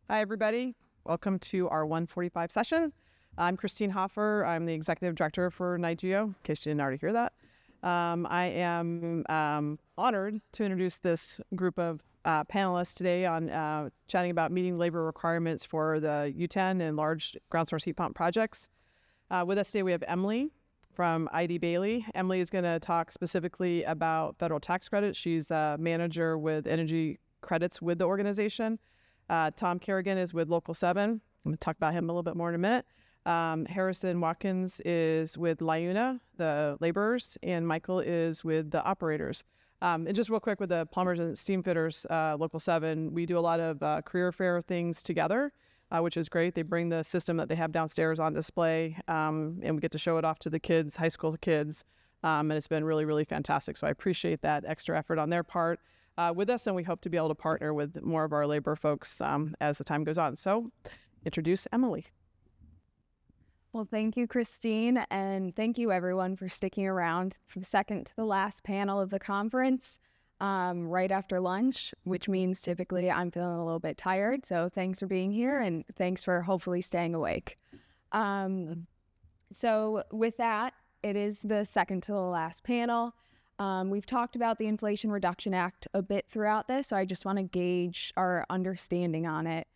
Hi, everybody. Welcome to our 145 session. I'm Christine Hoffer. I'm the Executive Director for NY-GEO, in case you didn't already hear that. I am honored to introduce this group of panelists today on chatting about meeting labor requirements for the UTEN and large ground source heat pump projects. With us today, we have Emily from Eide Bailey. Emily is going to talk specifically about federal tax credits. She's a manager with energy credits with the organization. Tom Carrigan is with Local 7. I'm going to talk about him a little bit more in a minute. Harrison Watkins is with LiUNA, the laborers, and Michael is with the operators. And just real quick with the plumbers and steam fitters, Local 7, we do a lot of career fair things together, which is great. They bring the system that they have downstairs on display, and we get to show it off to the kids, high school kids, and it's been really, really fantastic. So I appreciate that extra effort on their part with us, and we hope to be able to partner with more of our labor folks as the time goes on. So introduce Emily. Well, thank you, Christine, and thank you everyone for sticking around for the second to the last panel of the conference right after lunch, which means typically I'm feeling a little bit tired. So thanks for being here and thanks for hopefully staying awake. So with that, it is the second to the last panel. We've talked about the Inflation Reduction Act a bit throughout this, so I just want to gauge our understanding on it.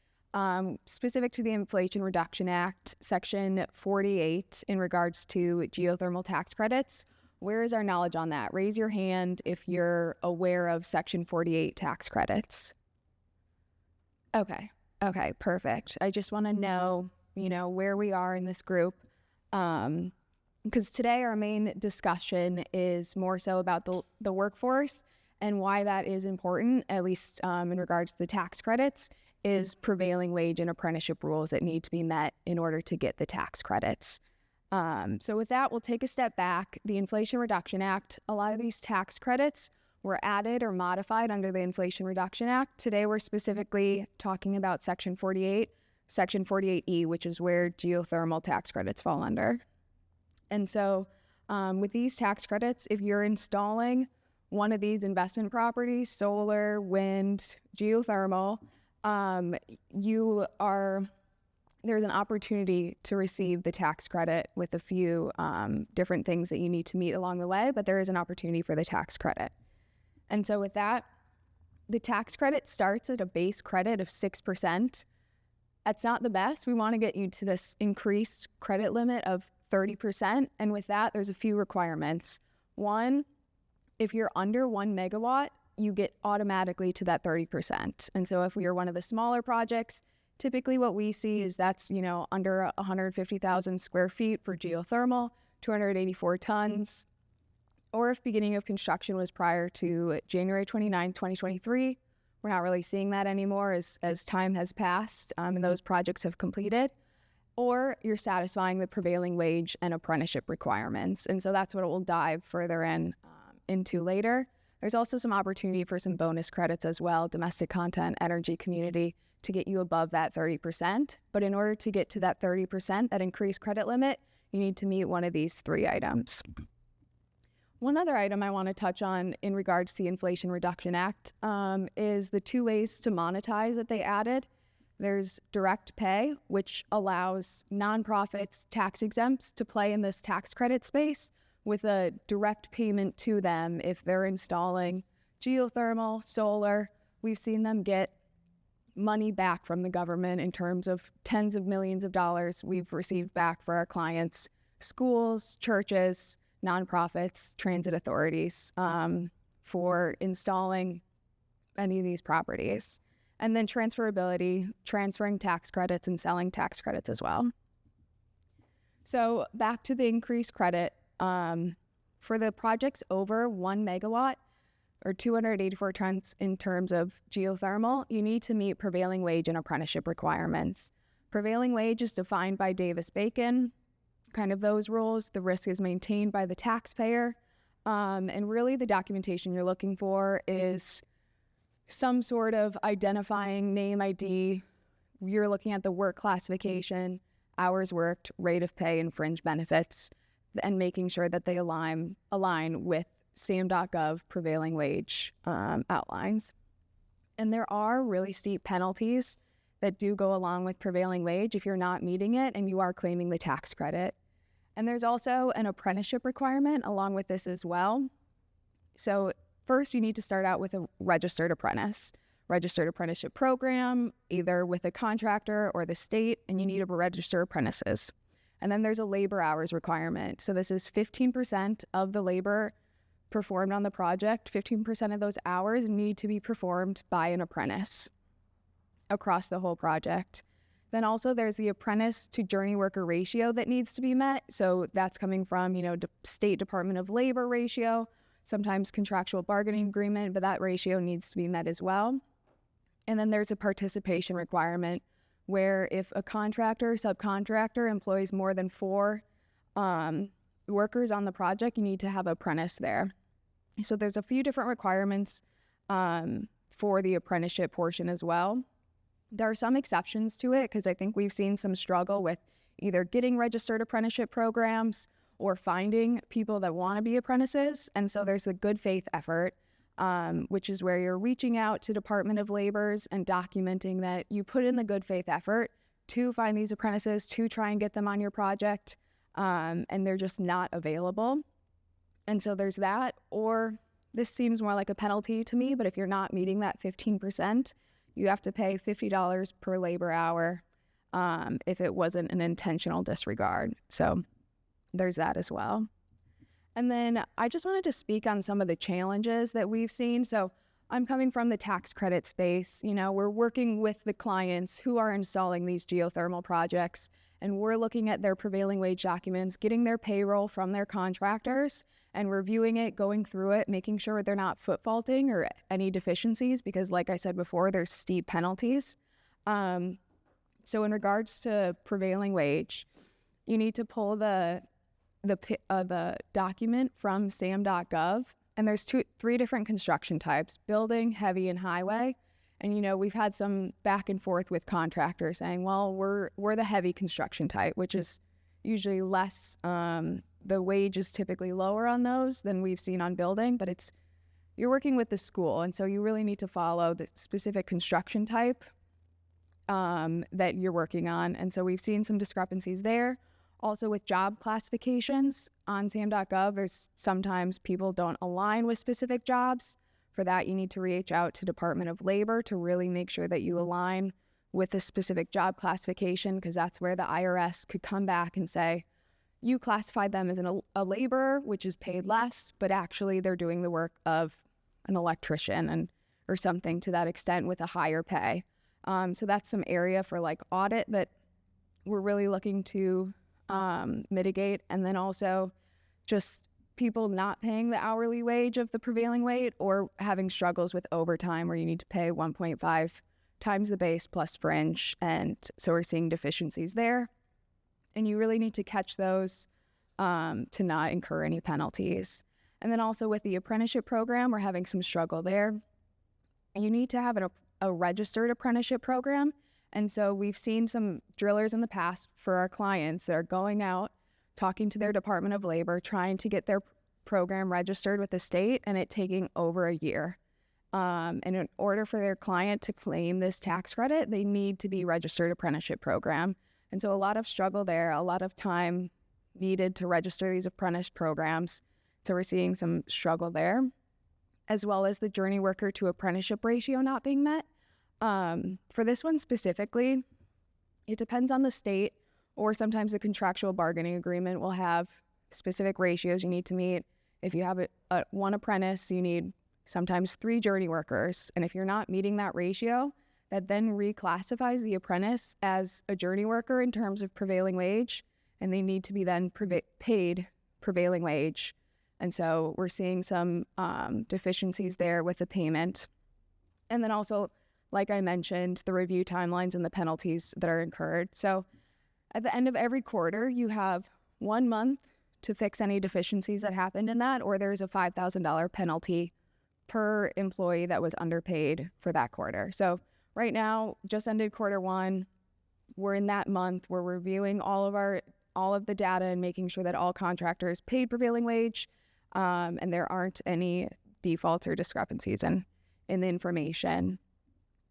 Specific to the Inflation Reduction Act, Section 48 in regards to geothermal tax credits. Where is our knowledge on that? Raise your hand if you're aware of Section 48 tax credits. Okay, perfect. I just want to know, where we are in this group. Because today our main discussion is more so about the workforce and why that is important, at least in regards to the tax credits, is prevailing wage and apprenticeship rules that need to be met in order to get the tax credits. So with that, we'll take a step back. The Inflation Reduction Act, a lot of these tax credits were added or modified under the Inflation Reduction Act. Today, we're specifically talking about Section 48, Section 48E, which is where geothermal tax credits fall under. And so with these tax credits, if you're installing one of these investment properties, solar, wind, geothermal, there's an opportunity to receive the tax credit with a few different things that you need to meet along the way, but there is an opportunity for the tax credit. And so with that, the tax credit starts at a base credit of 6%. That's not the best. We want to get you to this increased credit limit of 30%. And with that, there's a few requirements. One, if you're under 1 megawatt, you get automatically to that 30%. And so if we are one of the smaller projects, typically what we see is that's, under 150,000 square feet for geothermal, 284 tons. Or if beginning of construction was prior to January 29, 2023, we're not really seeing that anymore as time has passed and those projects have completed. Or you're satisfying the prevailing wage and apprenticeship requirements. And so that's what we'll dive further into later. There's also some opportunity for some bonus credits as well, domestic content, energy, community, to get you above that 30%. But in order to get to that 30%, that increased credit limit, you need to meet one of these three items. One other item I want to touch on in regards to the Inflation Reduction Act is the two ways to monetize that they added. There's direct pay, which allows nonprofits, tax exempts, to play in this tax credit space with a direct payment to them if they're installing geothermal, solar. We've seen them get money back from the government in terms of tens of millions of dollars we've received back for our clients, schools, churches, nonprofits, transit authorities, for installing any of these properties. And then transferability, transferring tax credits and selling tax credits as well. So back to the increased credit. For the projects over 1 megawatt or 284 tons in terms of geothermal, you need to meet prevailing wage and apprenticeship requirements. Prevailing wage is defined by Davis-Bacon, kind of those rules. The risk is maintained by the taxpayer. And really the documentation you're looking for is some sort of identifying name ID. You're looking at the work classification, hours worked, rate of pay, and fringe benefits, and making sure that they align with SAM.gov prevailing wage outlines. And there are really steep penalties that do go along with prevailing wage if you're not meeting it and you are claiming the tax credit. And there's also an apprenticeship requirement along with this as well. So first, you need to start out with a registered apprenticeship program, either with a contractor or the state, and you need to register apprentices. And then there's a labor hours requirement. So this is 15% of the labor performed on the project. 15% of those hours need to be performed by an apprentice across the whole project. Then also there's the apprentice to journey worker ratio that needs to be met. So that's coming from, State Department of Labor ratio, sometimes contractual bargaining agreement, but that ratio needs to be met as well. And then there's a participation requirement where if a contractor or subcontractor employs more than 4 workers on the project, you need to have an apprentice there. So there's a few different requirements for the apprenticeship portion as well. There are some exceptions to it because I think we've seen some struggle with either getting registered apprenticeship programs or finding people that want to be apprentices. And so there's the good faith effort, which is where you're reaching out to Department of Labor's and documenting that you put in the good faith effort to find these apprentices, to try and get them on your project, and they're just not available. And so there's that, or this seems more like a penalty to me, but if you're not meeting that 15%, you have to pay $50 per labor hour if it wasn't an intentional disregard. So there's that as well. And then I just wanted to speak on some of the challenges that we've seen. So I'm coming from the tax credit space. We're working with the clients who are installing these geothermal projects, and we're looking at their prevailing wage documents, getting their payroll from their contractors and reviewing it, going through it, making sure they're not foot faulting or any deficiencies, because like I said before, there's steep penalties. So in regards to prevailing wage, you need to pull the document from sam.gov, and there's 3 different construction types: building, heavy, and highway. And we've had some back and forth with contractors saying, well, we're the heavy construction type, which is usually less, the wage is typically lower on those than we've seen on building, but you're working with the school, and so you really need to follow the specific construction type that you're working on. And so we've seen some discrepancies there. Also with job classifications on sam.gov, there's sometimes people don't align with specific jobs. For that, you need to reach out to Department of Labor to really make sure that you align with a specific job classification, because that's where the IRS could come back and say, you classified them as a laborer, which is paid less, but actually they're doing the work of an electrician or something to that extent with a higher pay. So that's some area for audit that we're really looking to mitigate. And then also just people not paying the hourly wage of the prevailing wage or having struggles with overtime where you need to pay 1.5 times the base plus fringe. And so we're seeing deficiencies there. And you really need to catch those to not incur any penalties. And then also with the apprenticeship program, we're having some struggle there. You need to have a registered apprenticeship program. And so we've seen some drillers in the past for our clients that are going out, talking to their Department of Labor, trying to get their program registered with the state, and it taking over a year. And in order for their client to claim this tax credit, they need to be registered apprenticeship program. And so a lot of struggle there, a lot of time needed to register these apprentice programs. So we're seeing some struggle there, as well as the journey worker to apprenticeship ratio not being met. For this one specifically, it depends on the state, or sometimes the contractual bargaining agreement will have specific ratios you need to meet. If you have one apprentice, you need sometimes 3 journey workers. And if you're not meeting that ratio, that then reclassifies the apprentice as a journey worker in terms of prevailing wage, and they need to be then paid prevailing wage. And so we're seeing some deficiencies there with the payment. And then also, like I mentioned, the review timelines and the penalties that are incurred. So at the end of every quarter, you have 1 month to fix any deficiencies that happened in that, or there's a $5,000 penalty per employee that was underpaid for that quarter. So right now, just ended Q1. We're in that month. We're reviewing all of the data and making sure that all contractors paid prevailing wage, and there aren't any defaults or discrepancies in the information.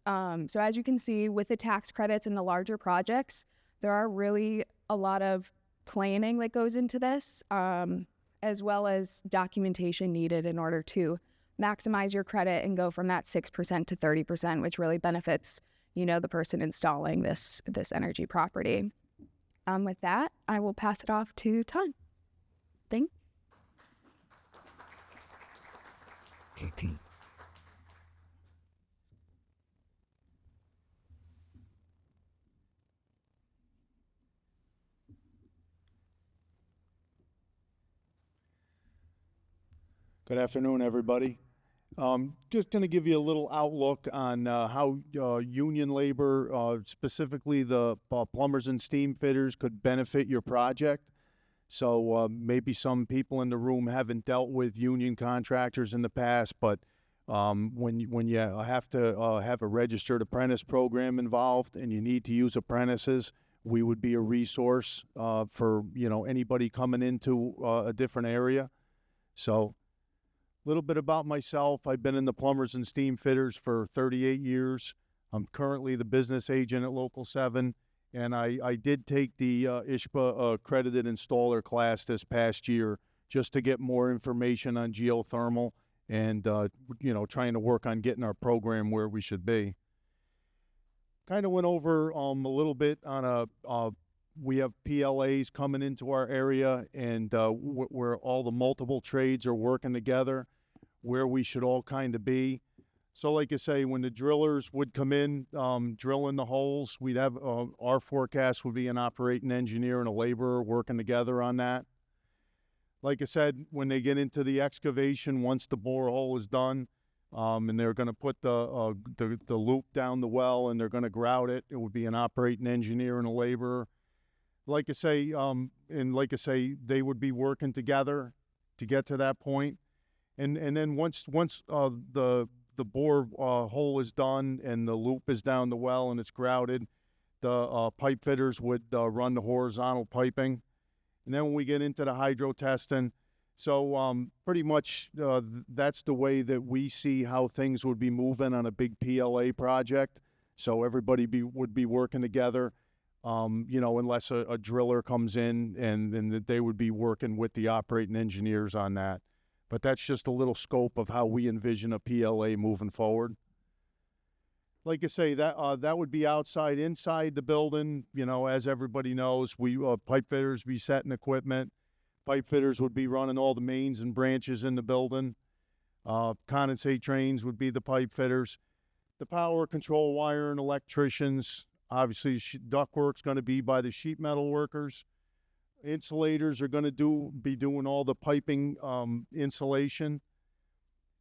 So as you can see, with the tax credits and the larger projects, there are really a lot of planning that goes into this, as well as documentation needed in order to maximize your credit and go from that 6% to 30%, which really benefits, the person installing this energy property. With that, I will pass it off to Ton. Thank you. Good afternoon, everybody. Just going to give you a little outlook on how union labor, specifically the plumbers and steam fitters, could benefit your project. So maybe some people in the room haven't dealt with union contractors in the past, but when you have to have a registered apprentice program involved and you need to use apprentices, we would be a resource for anybody coming into a different area. So a little bit about myself. I've been in the plumbers and steam fitters for 38 years. I'm currently the business agent at Local 7, and I did take the ISHPA accredited installer class this past year just to get more information on geothermal and, trying to work on getting our program where we should be. Kind of went over a little bit on we have PLAs coming into our area, and where all the multiple trades are working together, where we should all kind of be. So like I say, when the drillers would come in, drilling the holes, we'd have our forecast would be an operating engineer and a laborer working together on that. Like I said, when they get into the excavation, once the borehole is done, and they're going to put the loop down the well and they're going to grout it, it would be an operating engineer and a laborer. Like I say, they would be working together to get to that point. And then once the bore hole is done and the loop is down the well and it's grouted, the pipe fitters would run the horizontal piping. And then when we get into the hydro testing, so pretty much that's the way that we see how things would be moving on a big PLA project. So everybody would be working together. Unless a driller comes in and that they would be working with the operating engineers on that. But that's just a little scope of how we envision a PLA moving forward. Like I say, that would be outside. Inside the building, as everybody knows, we pipe fitters be setting equipment. Pipe fitters would be running all the mains and branches in the building. Condensate trains would be the pipe fitters. The power control wire and electricians. Obviously, ductwork's going to be by the sheet metal workers. Insulators are going to be doing all the piping insulation.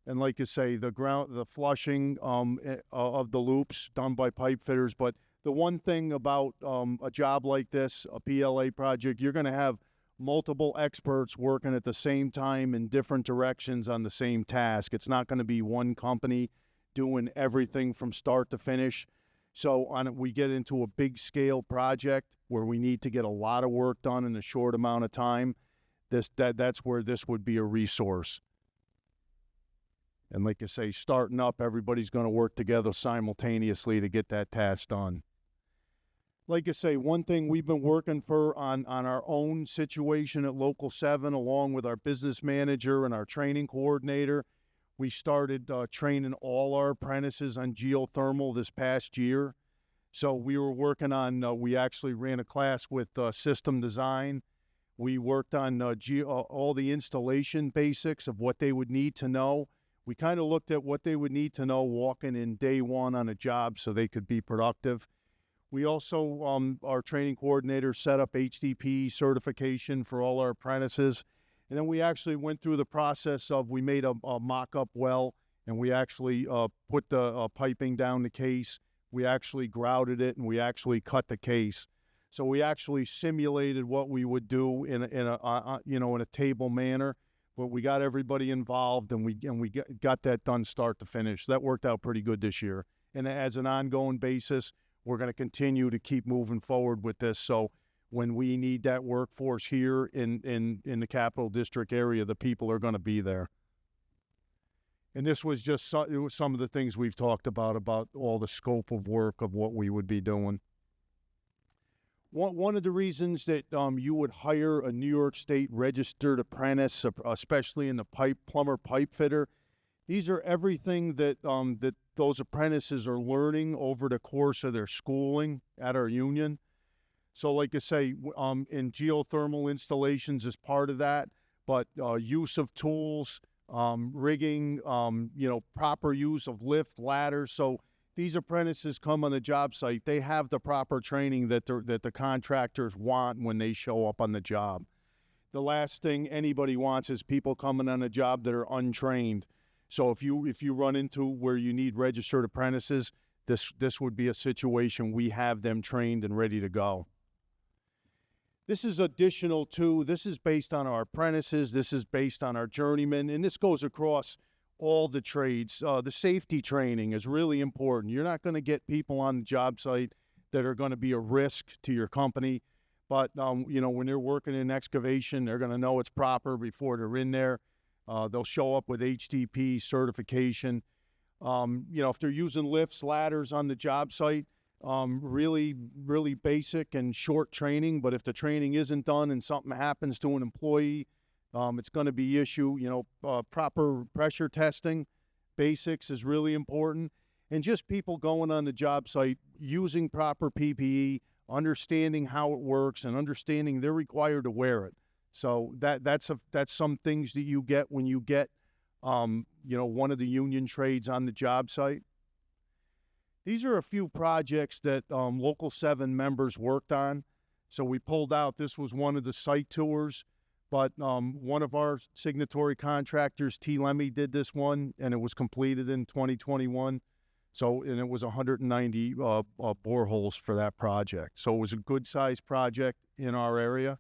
And like you say, the flushing of the loops done by pipe fitters. But the one thing about a job like this, a PLA project, you're going to have multiple experts working at the same time in different directions on the same task. It's not going to be one company doing everything from start to finish. So we get into a big scale project where we need to get a lot of work done in a short amount of time. That's where this would be a resource. And like I say, starting up, everybody's going to work together simultaneously to get that task done. Like I say, one thing we've been working on our own situation at Local 7, along with our business manager and our training coordinator, we started training all our apprentices on geothermal this past year. So we were working on, we actually ran a class with system design. We worked on all the installation basics of what they would need to know. We kind of looked at what they would need to know walking in day one on a job so they could be productive. We also, our training coordinator set up HDP certification for all our apprentices. And then we actually went through the process of, we made a mock-up well, and we actually put the piping down the case. We actually grouted it, and we actually cut the case. So we actually simulated what we would do in a table manner. But we got everybody involved, and we got that done start to finish. That worked out pretty good this year. And as an ongoing basis, we're going to continue to keep moving forward with this. So when we need that workforce here in the Capital District area, the people are going to be there. And this was just some of the things we've talked about all the scope of work of what we would be doing. One of the reasons that you would hire a New York State registered apprentice, especially in the plumber pipe fitter, these are everything that that those apprentices are learning over the course of their schooling at our union. So like I say, in geothermal installations is part of that, but use of tools, rigging, proper use of lift, ladders. So these apprentices come on the job site, they have the proper training that the contractors want when they show up on the job. The last thing anybody wants is people coming on a job that are untrained. So if you run into where you need registered apprentices, this would be a situation we have them trained and ready to go. This is additional to, this is based on our apprentices, this is based on our journeymen, and this goes across all the trades. The safety training is really important. You're not going to get people on the job site that are going to be a risk to your company, but when they're working in excavation, they're going to know it's proper before they're in there. They'll show up with HTP certification. If they're using lifts, ladders on the job site, really basic and short training, but if the training isn't done and something happens to an employee, it's going to be issue. Proper pressure testing, basics is really important. And just people going on the job site, using proper PPE, understanding how it works and understanding they're required to wear it. So that's some things that you get when you get, one of the union trades on the job site. These are a few projects that Local 7 members worked on. So we pulled out, this was one of the site tours, but one of our signatory contractors, T. Lemmy, did this one, and it was completed in 2021. And it was 190 boreholes for that project. So it was a good-sized project in our area.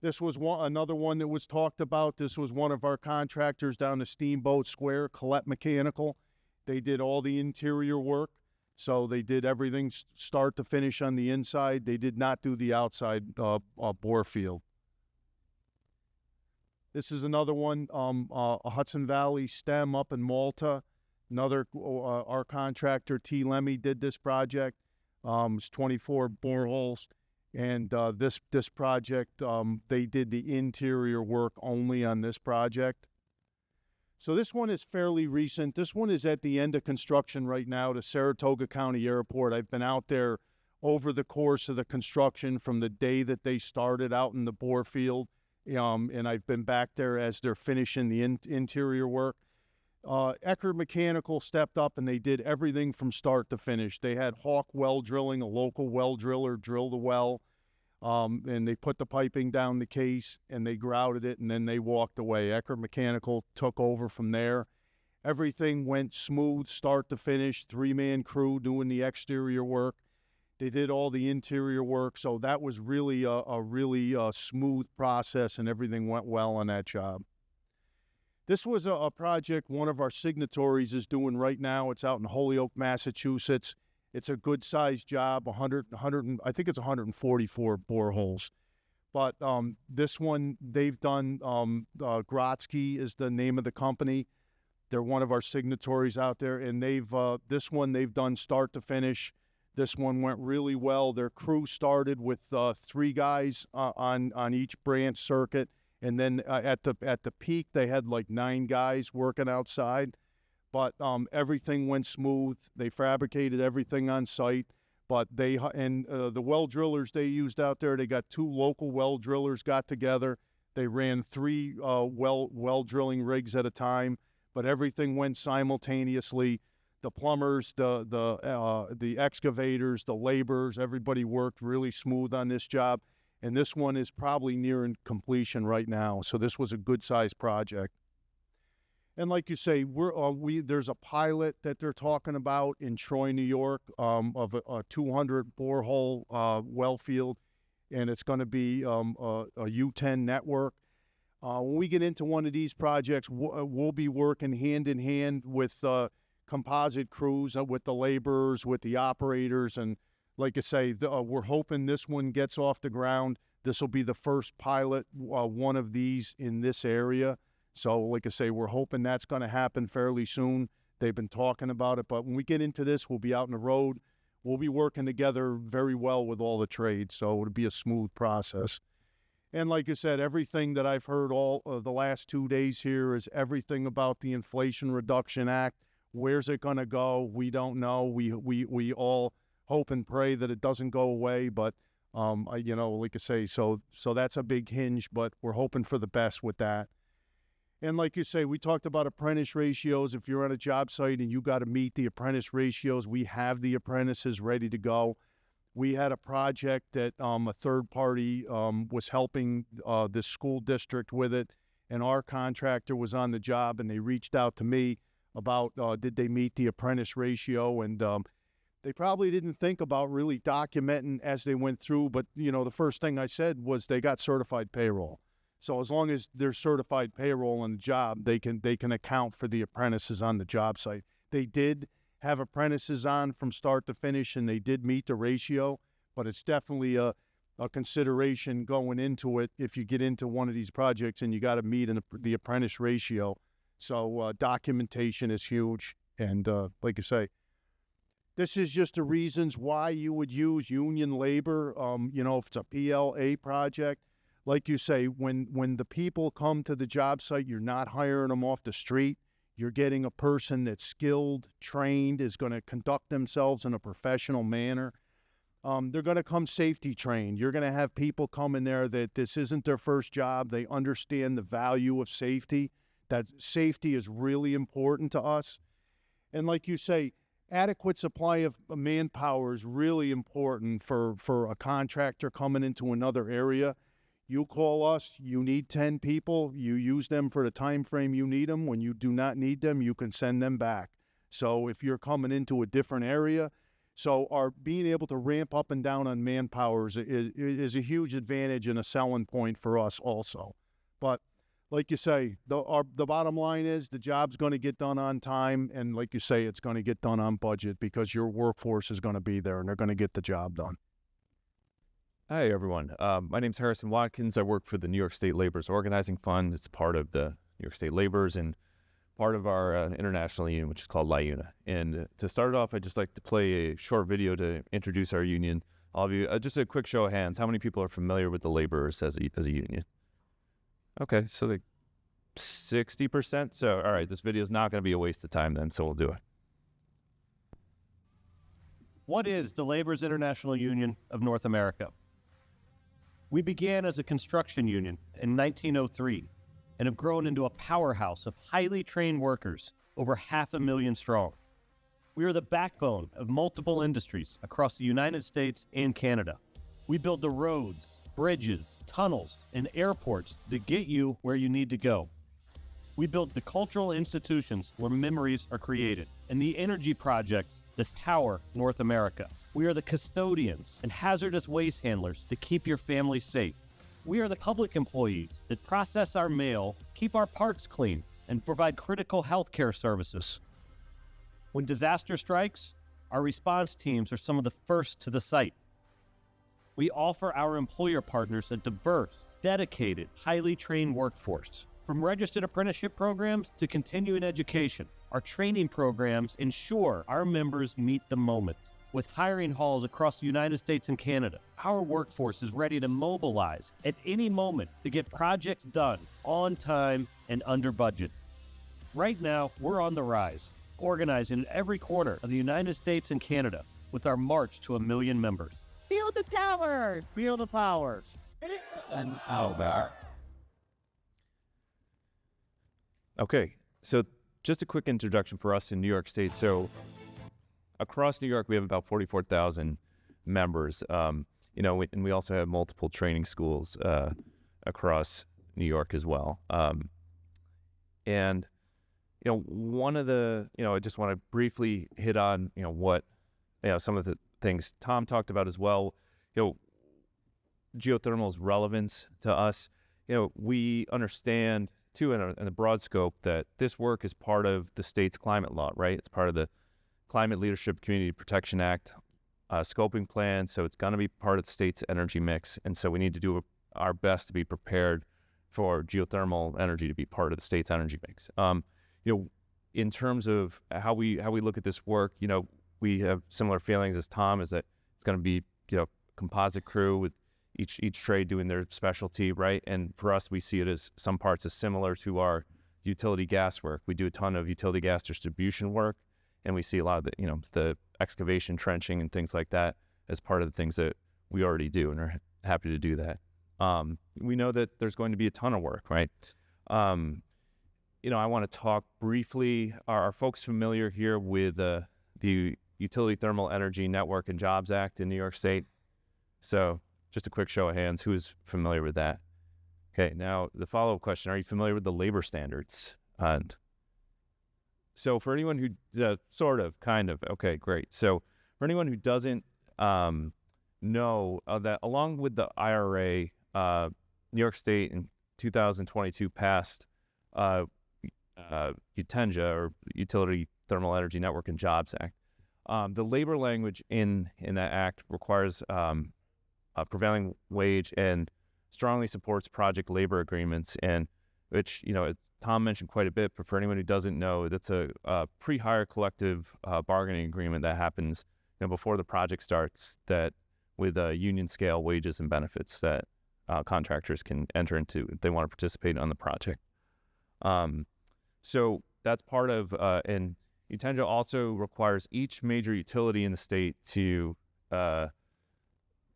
This was another one that was talked about. This was one of our contractors down the Steamboat Square, Collette Mechanical. They did all the interior work. So they did everything start to finish on the inside. They did not do the outside bore field. This is another one, a Hudson Valley stem up in Malta. Another, our contractor, T. Lemmy, did this project. It's 24 boreholes. And this project, they did the interior work only on this project. So this one is fairly recent. This one is at the end of construction right now to Saratoga County Airport. I've been out there over the course of the construction from the day that they started out in the bore field. And I've been back there as they're finishing the interior work. Eckerd Mechanical stepped up and they did everything from start to finish. They had Hawk Well Drilling, a local well driller, drill the well, and they put the piping down the case and they grouted it and then they walked away. Eckerd Mechanical took over from there. Everything went smooth, start to finish, 3-man crew doing the exterior work. They did all the interior work, so that was really a really smooth process and everything went well on that job. This was a project one of our signatories is doing right now. It's out in Holyoke, Massachusetts. It's a good-sized job, I think it's 144 boreholes. But this one, they've done, Grotsky is the name of the company. They're one of our signatories out there, and this one they've done start to finish. This one went really well. Their crew started with 3 guys on each branch circuit. And then at the peak, they had like 9 guys working outside, but everything went smooth. They fabricated everything on site, but the well drillers they used out there, they got 2 local well drillers got together. They ran 3 well drilling rigs at a time, but everything went simultaneously. The plumbers, the excavators, the laborers, everybody worked really smooth on this job. And this one is probably nearing completion right now. So this was a good-sized project. And like you say, there's a pilot that they're talking about in Troy, New York, of a 200 borehole well field, and it's going to be a UTEN network. When we get into one of these projects, we'll be working hand in hand with composite crews, with the laborers, with the operators, and like I say, we're hoping this one gets off the ground. This will be the first pilot, one of these in this area. So like I say, we're hoping that's going to happen fairly soon. They've been talking about it, but when we get into this, we'll be out on the road. We'll be working together very well with all the trades, so it'll be a smooth process. And like I said, everything that I've heard all the last 2 days here is everything about the Inflation Reduction Act. Where's it going to go? We don't know. We all hope and pray that it doesn't go away, but like I say, so that's a big hinge, but we're hoping for the best with that. And like you say, we talked about apprentice ratios. If you're on a job site and you got to meet the apprentice ratios, we have the apprentices ready to go. We had a project that a third party was helping this school district with it, and our contractor was on the job, and they reached out to me about did they meet the apprentice ratio, and they probably didn't think about really documenting as they went through, but the first thing I said was they got certified payroll. So as long as there's certified payroll on the job, they can account for the apprentices on the job site. They did have apprentices on from start to finish, and they did meet the ratio, but it's definitely a consideration going into it if you get into one of these projects and you got to meet the apprentice ratio. So documentation is huge, and like I say, this is just the reasons why you would use union labor. If it's a PLA project, like you say, when the people come to the job site, you're not hiring them off the street. You're getting a person that's skilled, trained, is going to conduct themselves in a professional manner. They're going to come safety trained. You're going to have people come in there that this isn't their first job. They understand the value of safety, that safety is really important to us. And like you say, adequate supply of manpower is really important for a contractor coming into another area. You call us, you need 10 people, you use them for the time frame you need them. When you do not need them, you can send them back. So if you're coming into a different area, so our being able to ramp up and down on manpower is a huge advantage and a selling point for us also. But like you say, the bottom line is the job's going to get done on time, and like you say, it's going to get done on budget because your workforce is going to be there and they're going to get the job done. Hi, everyone. My name's Harrison Watkins. I work for the New York State Laborers Organizing Fund. It's part of the New York State Laborers and part of our international union, which is called LiUNA. And to start off, I'd just like to play a short video to introduce our union. All of you, just a quick show of hands. How many people are familiar with the laborers as a union? Okay, so like 60%. So, all right, this video is not going to be a waste of time then, so we'll do it. What is the Laborers International Union of North America? We began as a construction union in 1903 and have grown into a powerhouse of highly trained workers, over 500,000 strong. We are the backbone of multiple industries across the United States and Canada. We build the roads, bridges, tunnels, and airports that get you where you need to go. We build the cultural institutions where memories are created, and the energy projects that power North America. We are the custodians and hazardous waste handlers to keep your family safe. We are the public employees that process our mail, keep our parks clean, and provide critical healthcare services. When disaster strikes, our response teams are some of the first to the site. We offer our employer partners a diverse, dedicated, highly trained workforce. From registered apprenticeship programs to continuing education, our training programs ensure our members meet the moment. With hiring halls across the United States and Canada, our workforce is ready to mobilize at any moment to get projects done on time and under budget. Right now, we're on the rise, organizing in every corner of the United States and Canada with our march to 1 million members. Feel the tower! Feel the powers! And power. Okay, so just a quick introduction for us in New York State. So across New York, we have about 44,000 members, and we also have multiple training schools across New York as well. And one of the, I just want to briefly hit on, what, some of the things Tom talked about as well. Geothermal's relevance to us. We understand too, in a broad scope, that this work is part of the state's climate law, right? It's part of the Climate Leadership Community Protection Act scoping plan, so it's going to be part of the state's energy mix, and so we need to do our best to be prepared for geothermal energy to be part of the state's energy mix. In terms of how we look at this work, we have similar feelings as Tom, is that it's going to be composite crew with each trade doing their specialty, right? And for us, we see it as some parts as similar to our utility gas work. We do a ton of utility gas distribution work, and we see a lot of the excavation, trenching, and things like that as part of the things that we already do, and are happy to do that. We know that there's going to be a ton of work, right? I want to talk briefly. Are folks familiar here with the Utility Thermal Energy Network and Jobs Act in New York State? So just a quick show of hands, who is familiar with that? Okay, now the follow-up question, are you familiar with the labor standards? So for anyone who, sort of, kind of, okay, great. So for anyone who doesn't know that along with the IRA, New York State in 2022 passed UTEN, or Utility Thermal Energy Network and Jobs Act. The labor language in that act requires a prevailing wage and strongly supports project labor agreements, and which, Tom mentioned quite a bit, but for anyone who doesn't know, that's a pre-hire collective bargaining agreement that happens before the project starts, that with union scale wages and benefits that contractors can enter into if they want to participate on the project. So that's part of, and UTEN also requires each major utility in the state to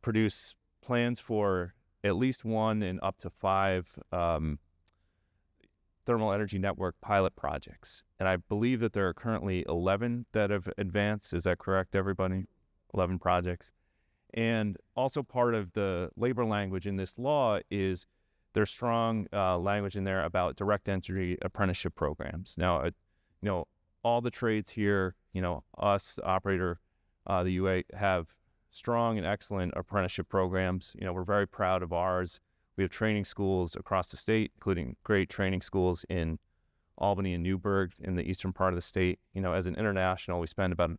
produce plans for at least one and up to 5 thermal energy network pilot projects. And I believe that there are currently 11 that have advanced. Is that correct, everybody? 11 projects. And also part of the labor language in this law is there's strong language in there about direct entry apprenticeship programs. Now, all the trades here, us, the operator, the UA, have strong and excellent apprenticeship programs. We're very proud of ours. We have training schools across the state, including great training schools in Albany and Newburgh in the eastern part of the state. As an international, we spend about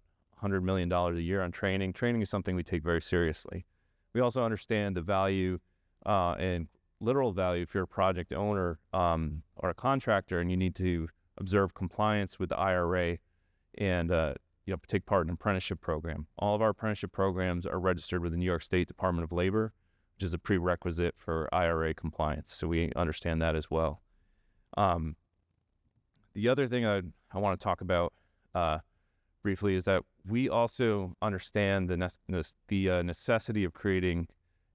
$100 million a year on training. Training is something we take very seriously. We also understand the value and literal value if you're a project owner or a contractor and you need to observe compliance with the IRA and take part in an apprenticeship program. All of our apprenticeship programs are registered with the New York State Department of Labor, which is a prerequisite for IRA compliance. So we understand that as well. The other thing I want to talk about briefly is that we also understand the necessity of creating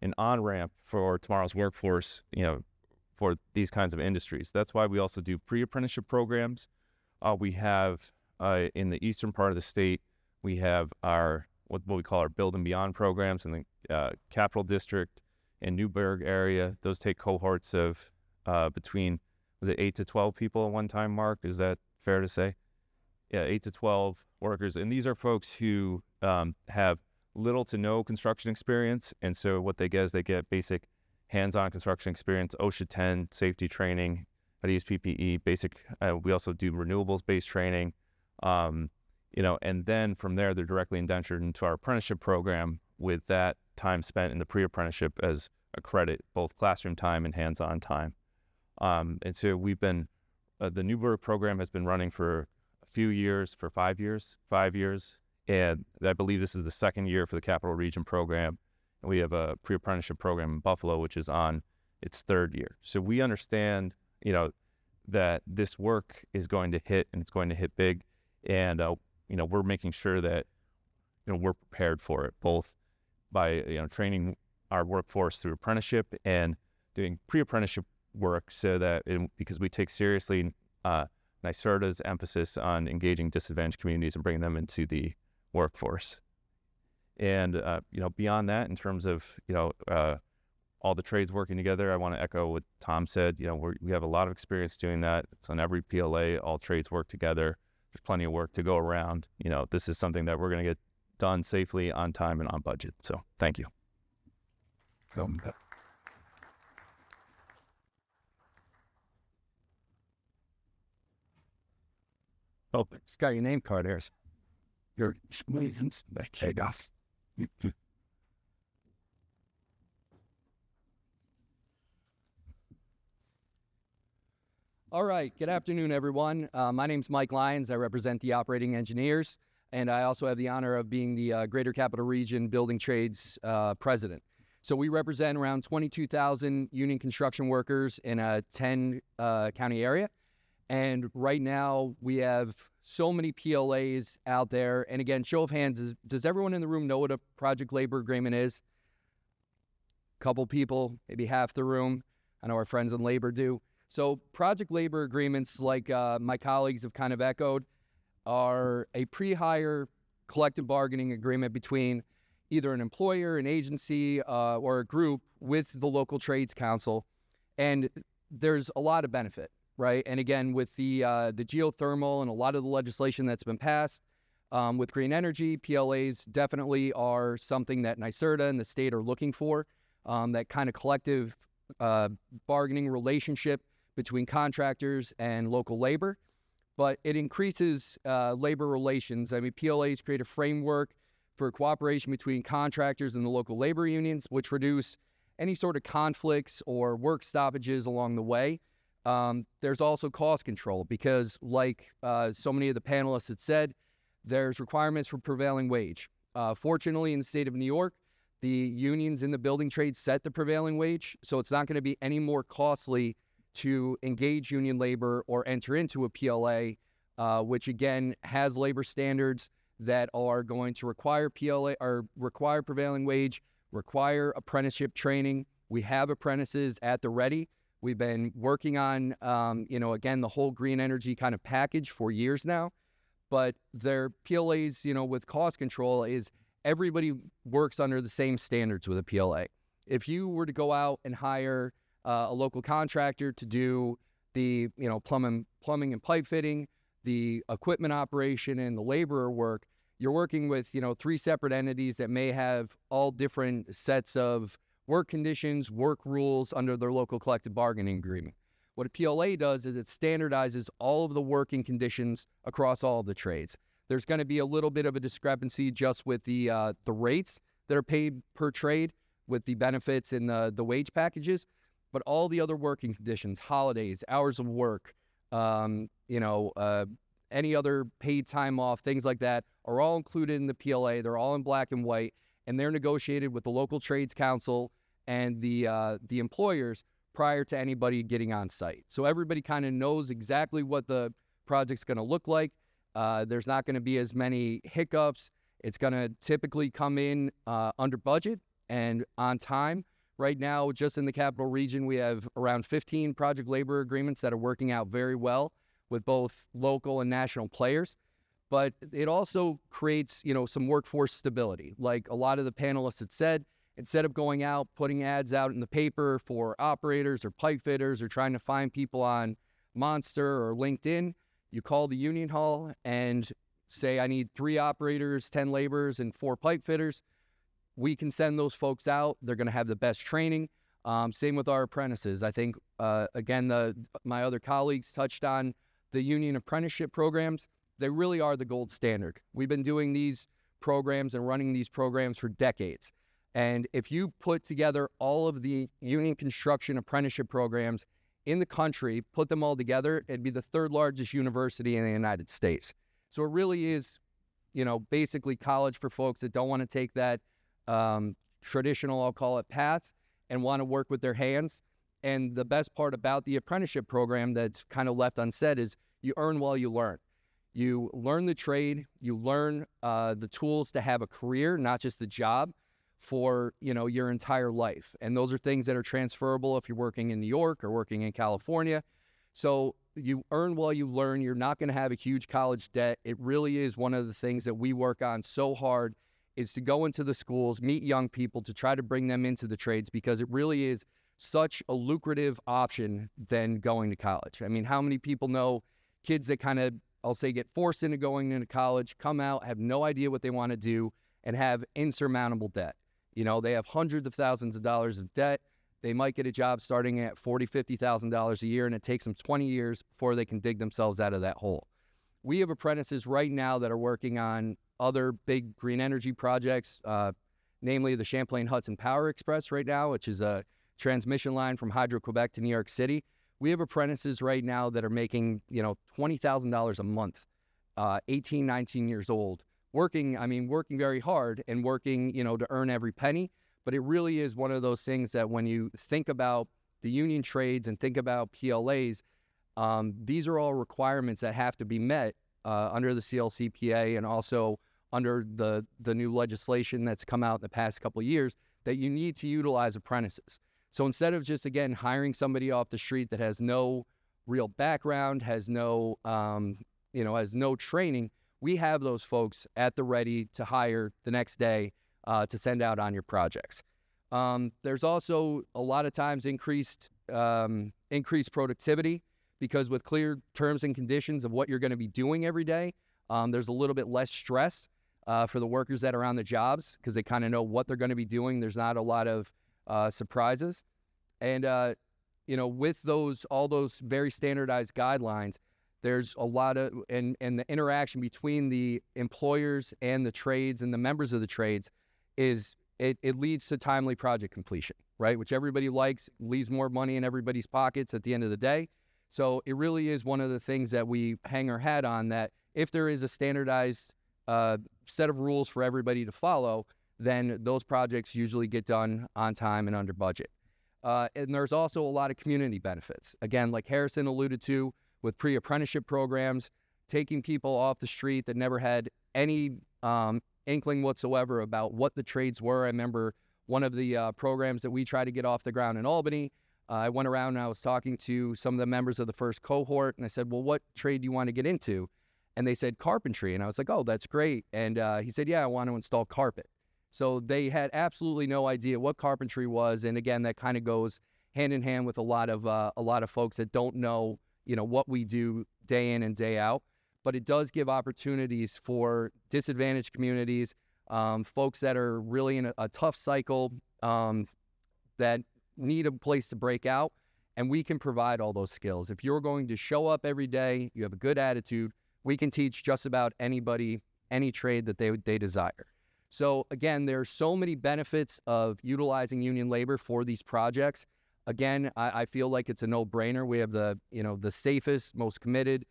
an on-ramp for tomorrow's workforce, for these kinds of industries. That's why we also do pre-apprenticeship programs. We have, in the eastern part of the state, we have our, what we call our Build and Beyond programs in the Capital District and Newburgh area. Those take cohorts of between, was it 8 to 12 people at one time, Mark? Is that fair to say? Yeah, 8 to 12 workers. And these are folks who have little to no construction experience. And so what they get is they get basic hands-on construction experience, OSHA 10, safety training, how to use PPE, basic, we also do renewables-based training, and then from there, they're directly indentured into our apprenticeship program with that time spent in the pre-apprenticeship as a credit, both classroom time and hands-on time. And so we've been, the Newburgh program has been running for a few years, for 5 years, and I believe this is the second year for the Capital Region program. And we have a pre-apprenticeship program in Buffalo, which is on its 3rd year. So we understand, that this work is going to hit, and it's going to hit big. And, we're making sure that, we're prepared for it, both by, training our workforce through apprenticeship and doing pre-apprenticeship work so that, because we take seriously NYSERDA's emphasis on engaging disadvantaged communities and bringing them into the workforce. And, beyond that, in terms of, all the trades working together, I want to echo what Tom said. We have a lot of experience doing that. It's on every PLA, all trades work together. There's plenty of work to go around. This is something that we're going to get done safely, on time, and on budget. So thank you. Oh, it's got your name card there. Your squeezins, okay, off. All right, good afternoon, everyone. My name's Mike Lyons. I represent the operating engineers, and I also have the honor of being the Greater Capital Region Building Trades president. So we represent around 22,000 union construction workers in a 10 county area. And right now we have so many PLAs out there. And again, show of hands, does everyone in the room know what a project labor agreement is? Couple people, maybe half the room. I know our friends in labor do. So project labor agreements, like my colleagues have kind of echoed, are a pre-hire collective bargaining agreement between either an employer, an agency, or a group with the local trades council. And there's a lot of benefit, right? And again, with the geothermal and a lot of the legislation that's been passed with green energy, PLAs definitely are something that NYSERDA and the state are looking for, that kind of collective bargaining relationship between contractors and local labor. But it increases labor relations. I mean, PLAs create a framework for cooperation between contractors and the local labor unions, which reduce any sort of conflicts or work stoppages along the way. There's also cost control because, like so many of the panelists had said, there's requirements for prevailing wage. Fortunately, in the state of New York, the unions in the building trades set the prevailing wage, so it's not going to be any more costly to engage union labor or enter into a PLA, which again has labor standards that are going to require PLA or require prevailing wage, require apprenticeship training. We have apprentices at the ready. We've been working on, again, the whole green energy kind of package for years now. But their PLAs, with cost control is everybody works under the same standards with a PLA. If you were to go out and hire a local contractor to do the, plumbing and pipe fitting, the equipment operation, and the laborer work, you're working with, 3 separate entities that may have all different sets of work conditions, work rules under their local collective bargaining agreement. What a PLA does is it standardizes all of the working conditions across all of the trades. There's going to be a little bit of a discrepancy just with the rates that are paid per trade with the benefits and the wage packages, but all the other working conditions, holidays, hours of work, any other paid time off, things like that, are all included in the PLA. They're all in black and white, and they're negotiated with the local trades council and the employers prior to anybody getting on site. So everybody kind of knows exactly what the project's going to look like. There's not going to be as many hiccups. It's going to typically come in under budget and on time. Right now, just in the capital region, we have around 15 project labor agreements that are working out very well with both local and national players. But it also creates, some workforce stability. Like a lot of the panelists had said, instead of going out, putting ads out in the paper for operators or pipe fitters or trying to find people on Monster or LinkedIn, you call the union hall and say, I need 3 operators, 10 laborers, and 4 pipe fitters. We can send those folks out. They're going to have the best training. Same with our apprentices. I think, again, my other colleagues touched on the union apprenticeship programs. They really are the gold standard. We've been doing these programs and running these programs for decades. And if you put together all of the union construction apprenticeship programs in the country, put them all together, it'd be the 3rd largest university in the United States. So it really is, basically college for folks that don't want to take that traditional, I'll call it, path and want to work with their hands. And the best part about the apprenticeship program that's kind of left unsaid is you earn while you learn. You learn the trade, you learn the tools to have a career, not just a job, for your entire life. And those are things that are transferable if you're working in New York or working in California. So you earn while you learn. You're not going to have a huge college debt. It really is one of the things that we work on so hard, is to go into the schools, meet young people, to try to bring them into the trades, because it really is such a lucrative option than going to college. I mean, how many people know kids that kind of, I'll say, get forced into going into college, come out, have no idea what they want to do, and have insurmountable debt? They have hundreds of thousands of dollars of debt. They might get a job starting at $40,000, $50,000 a year, and it takes them 20 years before they can dig themselves out of that hole. We have apprentices right now that are working on other big green energy projects, namely the Champlain Hudson Power Express right now, which is a transmission line from Hydro-Quebec to New York City. We have apprentices right now that are making, $20,000 a month, 18, 19 years old, working very hard and working, to earn every penny. But it really is one of those things that when you think about the union trades and think about PLAs, these are all requirements that have to be met under the CLCPA and also under the new legislation that's come out in the past couple of years, that you need to utilize apprentices. So instead of just, again, hiring somebody off the street that has no real background, has no training, we have those folks at the ready to hire the next day to send out on your projects. There's also a lot of times increased productivity, because with clear terms and conditions of what you're going to be doing every day, there's a little bit less stress for the workers that are on the jobs, because they kind of know what they're going to be doing. There's not a lot of surprises. And, with all those very standardized guidelines, there's a lot of, and the interaction between the employers and the trades and the members of the trades it leads to timely project completion, right? Which everybody likes, leaves more money in everybody's pockets at the end of the day. So it really is one of the things that we hang our hat on, that if there is a standardized set of rules for everybody to follow, then those projects usually get done on time and under budget. And there's also a lot of community benefits. Again, like Harrison alluded to, with pre-apprenticeship programs, taking people off the street that never had any inkling whatsoever about what the trades were. I remember one of the programs that we tried to get off the ground in Albany. I went around and I was talking to some of the members of the first cohort, and I said, well, what trade do you want to get into? And they said carpentry. And I was like, oh, that's great. And he said, yeah, I want to install carpet. So they had absolutely no idea what carpentry was. And again, that kind of goes hand in hand with a lot of folks that don't know, what we do day in and day out. But it does give opportunities for disadvantaged communities, folks that are really in a tough cycle, that need a place to break out. And we can provide all those skills. If you're going to show up every day, you have a good attitude, we can teach just about anybody any trade that they desire. So again, there's so many benefits of utilizing union labor for these projects. Again, I feel like it's a no-brainer. We have the safest, most committed,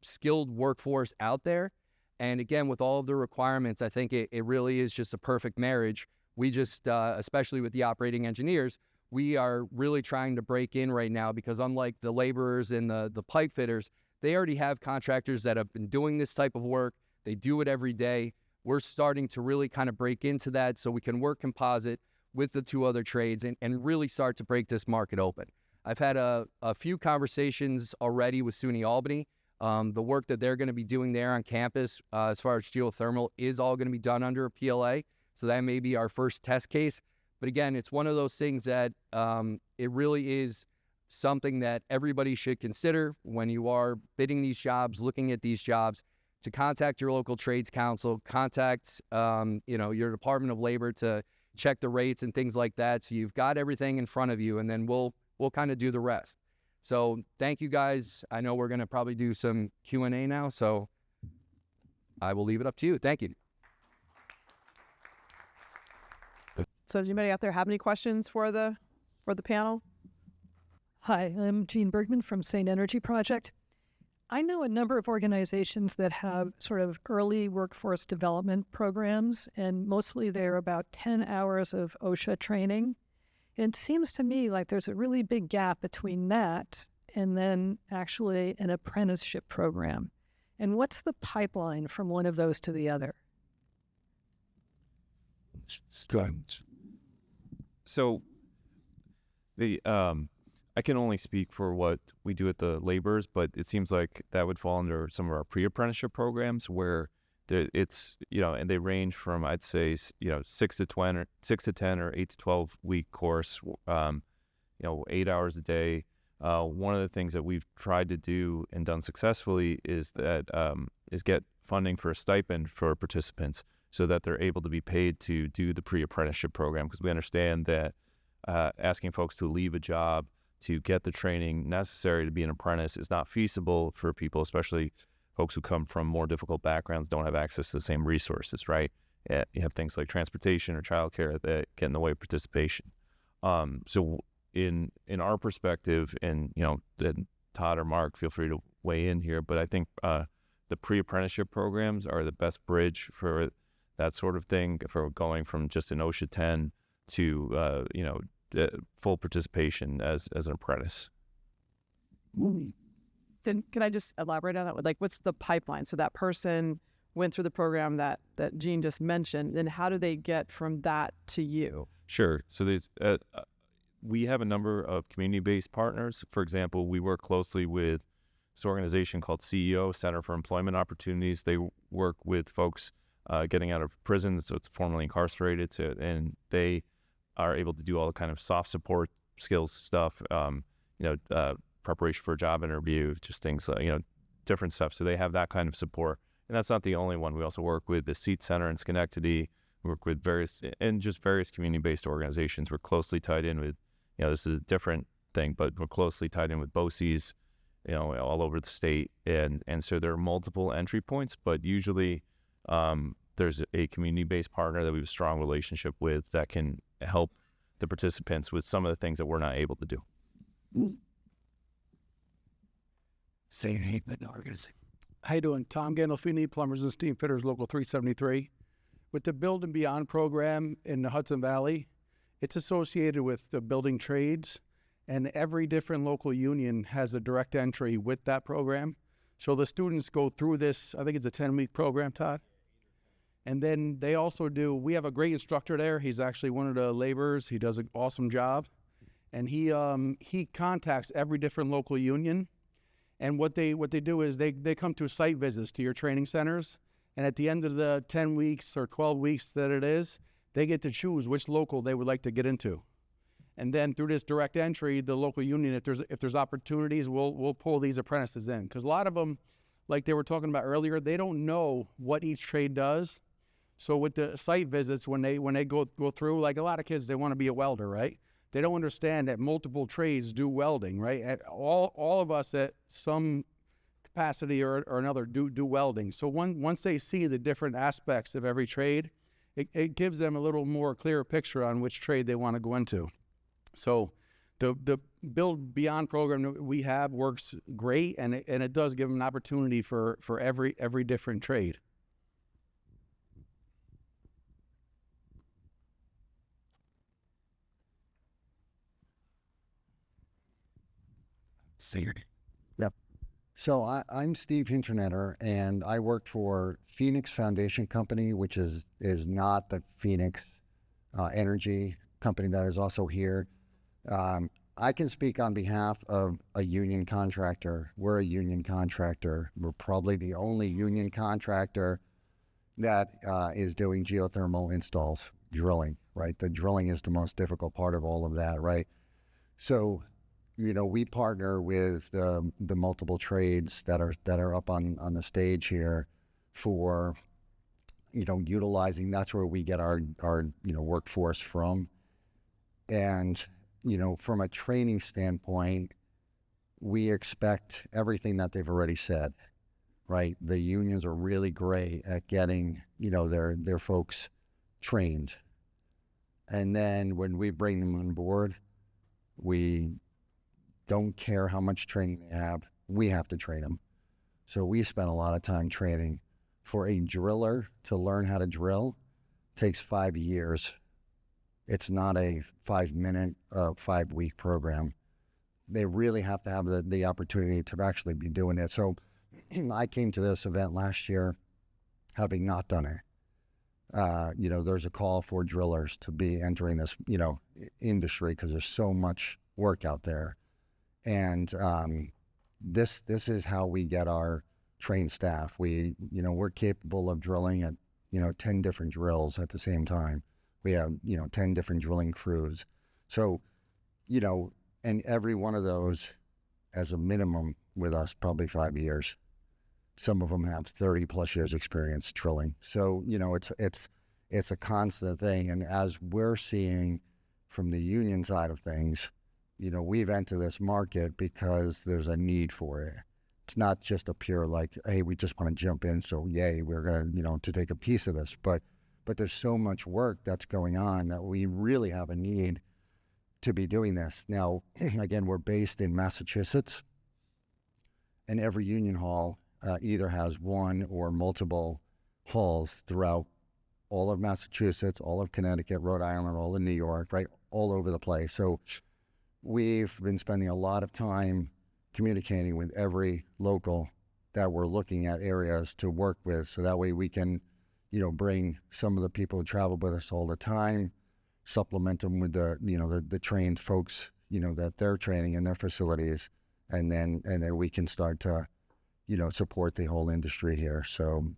skilled workforce out there. And again, with all of the requirements, I think it really is just a perfect marriage. We just, especially with the operating engineers, we are really trying to break in right now, because unlike the laborers and the pipe fitters, they already have contractors that have been doing this type of work. They do it every day. We're starting to really kind of break into that so we can work composite with the two other trades and really start to break this market open. I've had a few conversations already with SUNY Albany. The work that they're going to be doing there on campus as far as geothermal is all going to be done under a PLA. So that may be our first test case. But again, it's one of those things that it really is something that everybody should consider when you are bidding these jobs, looking at these jobs, to contact your local trades council, contact your Department of Labor to check the rates and things like that. So you've got everything in front of you, and then we'll kind of do the rest. So thank you guys. I know we're going to probably do some Q&A now, so I will leave it up to you. Thank you. So does anybody out there have any questions for the panel? Hi, I'm Jean Bergman from St. Energy Project. I know a number of organizations that have sort of early workforce development programs, and mostly they're about 10 hours of OSHA training. And it seems to me like there's a really big gap between that and then actually an apprenticeship program. And what's the pipeline from one of those to the other? So I can only speak for what we do at the laborers, but it seems like that would fall under some of our pre-apprenticeship programs where it's, and they range from, I'd say, 6 to 10 or 8 to 12 week course, 8 hours a day. One of the things that we've tried to do and done successfully is get funding for a stipend for participants so that they're able to be paid to do the pre-apprenticeship program, because we understand that asking folks to leave a job to get the training necessary to be an apprentice is not feasible for people, especially folks who come from more difficult backgrounds, don't have access to the same resources, right? You have things like transportation or childcare that get in the way of participation. So in our perspective, and then Todd or Mark, feel free to weigh in here, but I think the pre-apprenticeship programs are the best bridge for that sort of thing, for going from just an OSHA 10 to full participation as an apprentice. Then can I just elaborate on that? Like, what's the pipeline? So that person went through the program that Gene just mentioned, then how do they get from that to you? Sure. So there's we have a number of community-based partners. For example, we work closely with this organization called CEO, Center for Employment Opportunities. They work with folks getting out of prison, so it's formerly incarcerated, and they are able to do all the kind of soft support skills stuff, preparation for a job interview, just things like, different stuff. So they have that kind of support. And that's not the only one. We also work with the Seat Center in Schenectady. We work with various community-based organizations. We're closely tied in with, this is a different thing, but we're closely tied in with BOCES, all over the state. And so there are multiple entry points, but usually there's a community-based partner that we have a strong relationship with that can help the participants with some of the things that we're not able to do. How you doing? Tom Gandolfini, Plumbers and Steam Fitters, Local 373. With the Build and Beyond program in the Hudson Valley, it's associated with the building trades, and every different local union has a direct entry with that program. So the students go through this, I think it's a 10-week program, Todd. And then they also we have a great instructor there. He's actually one of the laborers. He does an awesome job. And he contacts every different local union. And what they do is they come to site visits to your training centers. And at the end of the 10 weeks or 12 weeks that it is, they get to choose which local they would like to get into. And then through this direct entry, the local union, if there's opportunities, we'll pull these apprentices in. Because a lot of them, like they were talking about earlier, they don't know what each trade does. So with the site visits, when they go through, like a lot of kids, they want to be a welder, right? They don't understand that multiple trades do welding, right? All of us at some capacity or another do welding. So once they see the different aspects of every trade, it gives them a little more clear picture on which trade they want to go into. So the Build Beyond program that we have works great, and it does give them an opportunity for every different trade. Yep. So I'm Steve Hinternetter, and I work for Phoenix Foundation Company, which is not the Phoenix Energy company that is also here. I can speak on behalf of a union contractor. We're a union contractor. We're probably the only union contractor that is doing geothermal installs, drilling, right? The drilling is the most difficult part of all of that, right? So we partner with the multiple trades that are up on the stage here for, utilizing. That's where we get our workforce from. And, from a training standpoint, we expect everything that they've already said, right? The unions are really great at getting, their folks trained. And then when we bring them on board, we don't care how much training they have, we have to train them. So we spend a lot of time training. For a driller to learn how to drill takes 5 years. It's not a 5-minute, 5-week program. They really have to have the opportunity to actually be doing it. So I came to this event last year having not done it. There's a call for drillers to be entering this, industry because there's so much work out there. And this is how we get our trained staff. We're capable of drilling at 10 different drills at the same time. We have 10 different drilling crews. So and every one of those as a minimum with us probably 5 years. Some of them have 30 plus years experience drilling. So it's a constant thing. And as we're seeing from the union side of things, we've entered this market because there's a need for it. It's not just a pure hey, we just want to jump in, so yay, we're going to take a piece of this. But there's so much work that's going on that we really have a need. to be doing this. Now, again, we're based in Massachusetts, and every union hall either has one or multiple halls throughout all of Massachusetts, all of Connecticut, Rhode Island, all of New York, right, all over the place. So we've been spending a lot of time communicating with every local that we're looking at areas to work with, so that way we can, you know, bring some of the people who travel with us all the time, supplement them with the trained folks, you know, that they're training in their facilities, and then we can start to, you know, support the whole industry here. So,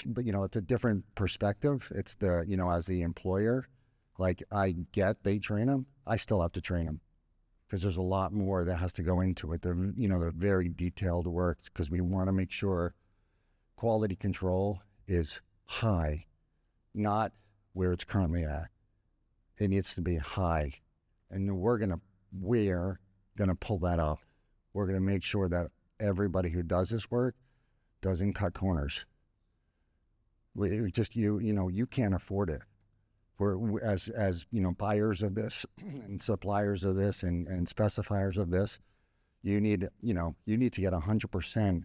but you know, it's a different perspective. It's the, you know, as the employer, like I get they train them, I still have to train them, because there's a lot more that has to go into it. The very detailed work, because we want to make sure quality control is high, not where it's currently at. It needs to be high, and we're gonna pull that up. We're gonna make sure that everybody who does this work doesn't cut corners. We just you can't afford it. As you know, buyers of this and suppliers of this and specifiers of this, you need to get 100%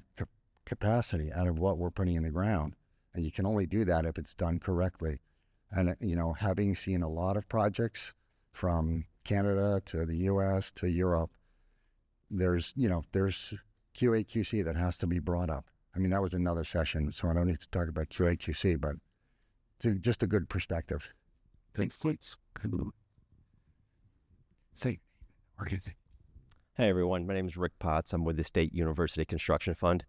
capacity out of what we're putting in the ground, and you can only do that if it's done correctly. And you know, having seen a lot of projects from Canada to the U.S. to Europe, there's QA/QC that has to be brought up. I mean, that was another session, so I don't need to talk about QA/QC, but just a good perspective. Thanks. Say, Hey everyone, my name is Rick Potts. I'm with the State University Construction Fund,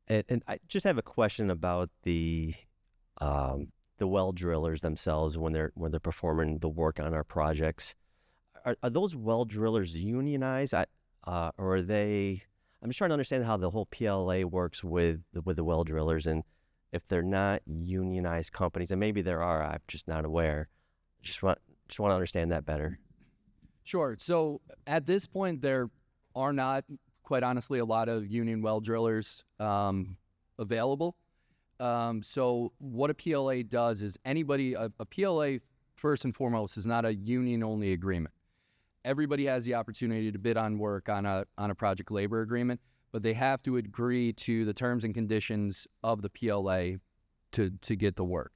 and I just have a question about the well drillers themselves when they're performing the work on our projects. Are those well drillers unionized, or are they? I'm just trying to understand how the whole PLA works with the well drillers, and if they're not unionized companies, and maybe there are, I'm just not aware. Just want to understand that better. Sure. So at this point, there are not, quite honestly, a lot of union well drillers available. So what a PLA does is a PLA, first and foremost, is not a union-only agreement. Everybody has the opportunity to bid on work on a project labor agreement, but they have to agree to the terms and conditions of the PLA to get the work.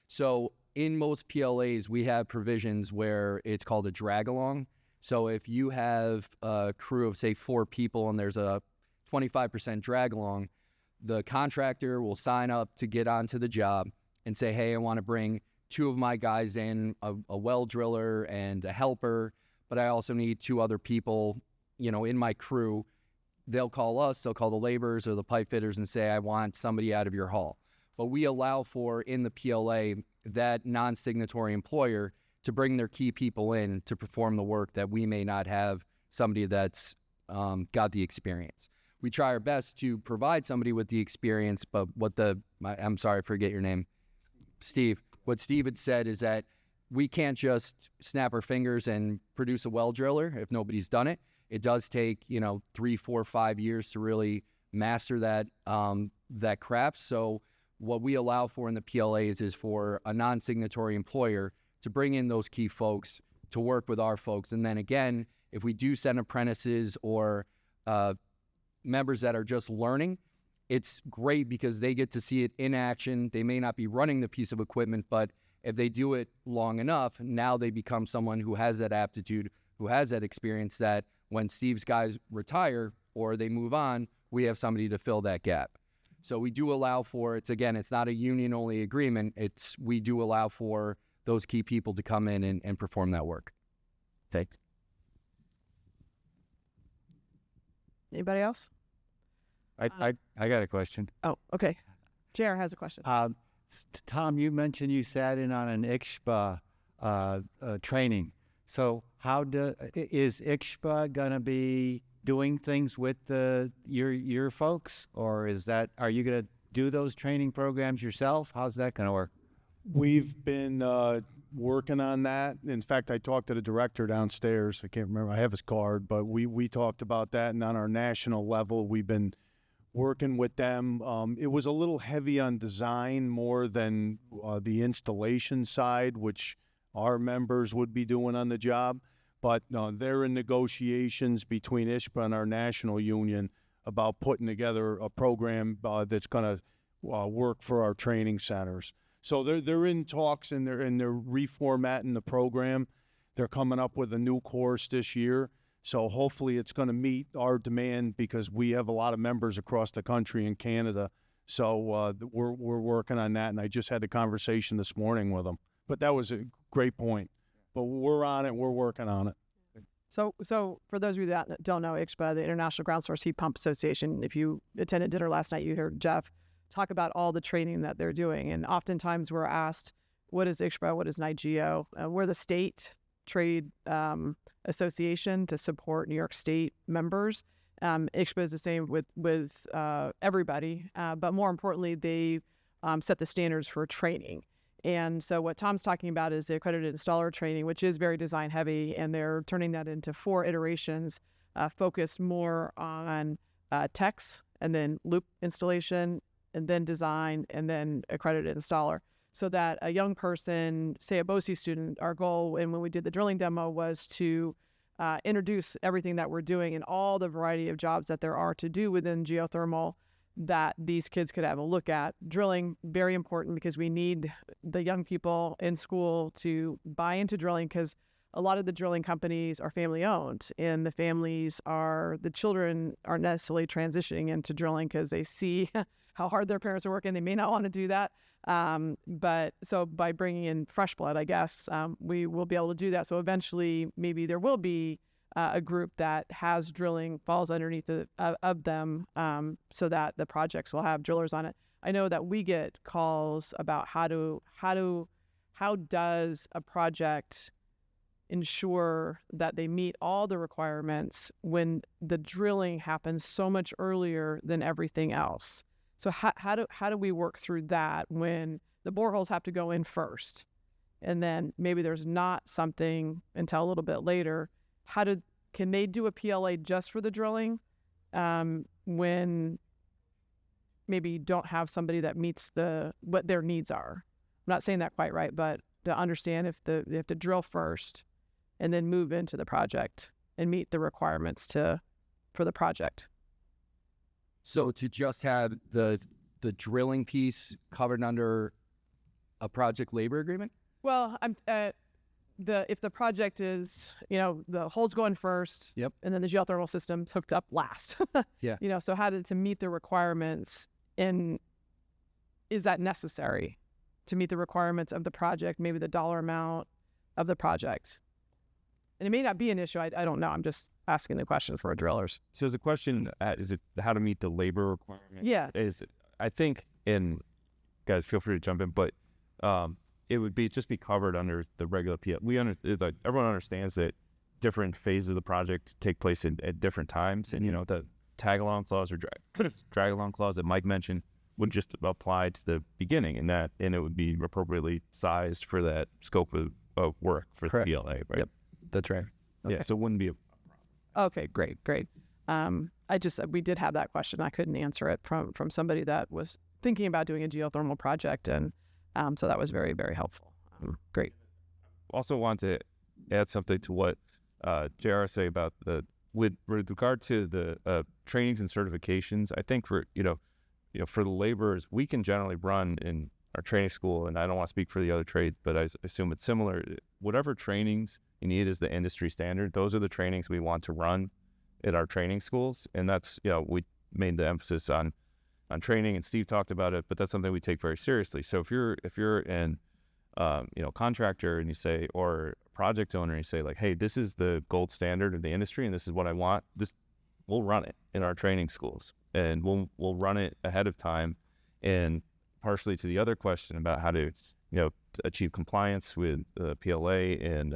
So in most PLAs, we have provisions where it's called a drag-along. So if you have a crew of, say, 4 people and there's a 25% drag-along, the contractor will sign up to get onto the job and say, hey, I want to bring 2 of my guys in, a well driller and a helper, but I also need 2 other people, you know, in my crew. They'll call us, they'll call the laborers or the pipe fitters and say, I want somebody out of your hall. But we allow for, in the PLA, that non-signatory employer to bring their key people in to perform the work that we may not have somebody that's got the experience. We try our best to provide somebody with the experience, but I'm sorry, I forget your name, Steve. What Steve had said is that we can't just snap our fingers and produce a well driller if nobody's done it. It does take, 3, 4, 5 years to really master that craft. So what we allow for in the PLAs is for a non-signatory employer to bring in those key folks to work with our folks. And then again, if we do send apprentices or members that are just learning, it's great because they get to see it in action. They may not be running the piece of equipment, but if they do it long enough, now they become someone who has that aptitude, who has that experience, that when Steve's guys retire or they move on, we have somebody to fill that gap. So we do allow for, it's not a union-only agreement. We do allow for those key people to come in and perform that work. Thanks. Anybody else? I got a question. Oh, okay. JR has a question. Tom, you mentioned you sat in on an ICHPA training. So is ICHPA gonna be doing things with your folks, or are you gonna do those training programs yourself? How's that gonna work? We've been working on that. In fact, I talked to the director downstairs. I can't remember. I have his card, but we talked about that. And on our national level, we've been working with them. It was a little heavy on design more than the installation side, which our members would be doing on the job. but they're in negotiations between ISHPA and our national union about putting together a program that's going to work for our training centers. So they're in talks, and they're reformatting the program. They're coming up with a new course this year. So hopefully it's going to meet our demand, because we have a lot of members across the country in Canada. So we're working on that, and I just had a conversation this morning with them. But that was a great point. But we're on it. We're working on it. So for those of you that don't know, ICHPA, the International Ground Source Heat Pump Association, if you attended dinner last night, you heard Jeff talk about all the training that they're doing. And oftentimes we're asked, what is ICHPA? What is NY-GEO? We're the state trade association to support New York State members. ICHPA is the same with everybody, but more importantly, they set the standards for training. And so what Tom's talking about is the accredited installer training, which is very design heavy, and they're turning that into 4 iterations, focused more on techs, and then loop installation, and then design, and then accredited installer. So that a young person, say a BOCE student, our goal, and when we did the drilling demo, was to introduce everything that we're doing and all the variety of jobs that there are to do within geothermal, that these kids could have a look at. Drilling, very important, because we need the young people in school to buy into drilling, because a lot of the drilling companies are family owned, and the children aren't necessarily transitioning into drilling because they see how hard their parents are working. They may not want to do that. But so by bringing in fresh blood, I guess, we will be able to do that. So eventually maybe there will be a group that has drilling, falls underneath of them, so that the projects will have drillers on it. I know that we get calls about how does a project ensure that they meet all the requirements when the drilling happens so much earlier than everything else. So how do we work through that when the boreholes have to go in first, and then maybe there's not something until a little bit later? Can they do a PLA just for the drilling when maybe you don't have somebody that meets what their needs are? I'm not saying that quite right, but to understand if they have to drill first and then move into the project and meet the requirements for the project. So to just have the drilling piece covered under a project labor agreement? Well, if the project is, the hole's going first, yep, and then the geothermal system's hooked up last. Yeah. So how to meet the requirements, and is that necessary to meet the requirements of the project, maybe the dollar amount of the project? And it may not be an issue. I don't know. I'm just asking the question for our drillers. So the question is it how to meet the labor requirement? Yeah. I think, and guys, feel free to jump in, but it would be covered under the regular PL. Everyone understands that different phases of the project take place at different times, and the tag along clause or drag along clause that Mike mentioned would just apply to the beginning, and it would be appropriately sized for that scope of work for Correct. the PLA, right? Yep, that's right. Okay. Yeah, so it wouldn't be a Okay, great. We did have that question. I couldn't answer it from somebody that was thinking about doing a geothermal project, and so that was very, very helpful. Great. Also want to add something to what JR say about with regard to the trainings and certifications. I think for for the laborers, we can generally run in our training school, and I don't want to speak for the other trades, but I assume it's similar. Whatever trainings you need is the industry standard. Those are the trainings we want to run at our training schools, and that's we made the emphasis on training, and Steve talked about it, but that's something we take very seriously. So if you're in contractor, and you say, or project owner, and you say like, hey, this is the gold standard of the industry, and this is what I want, we'll run it in our training schools, and we'll run it ahead of time. And partially to the other question about how to achieve compliance with the PLA and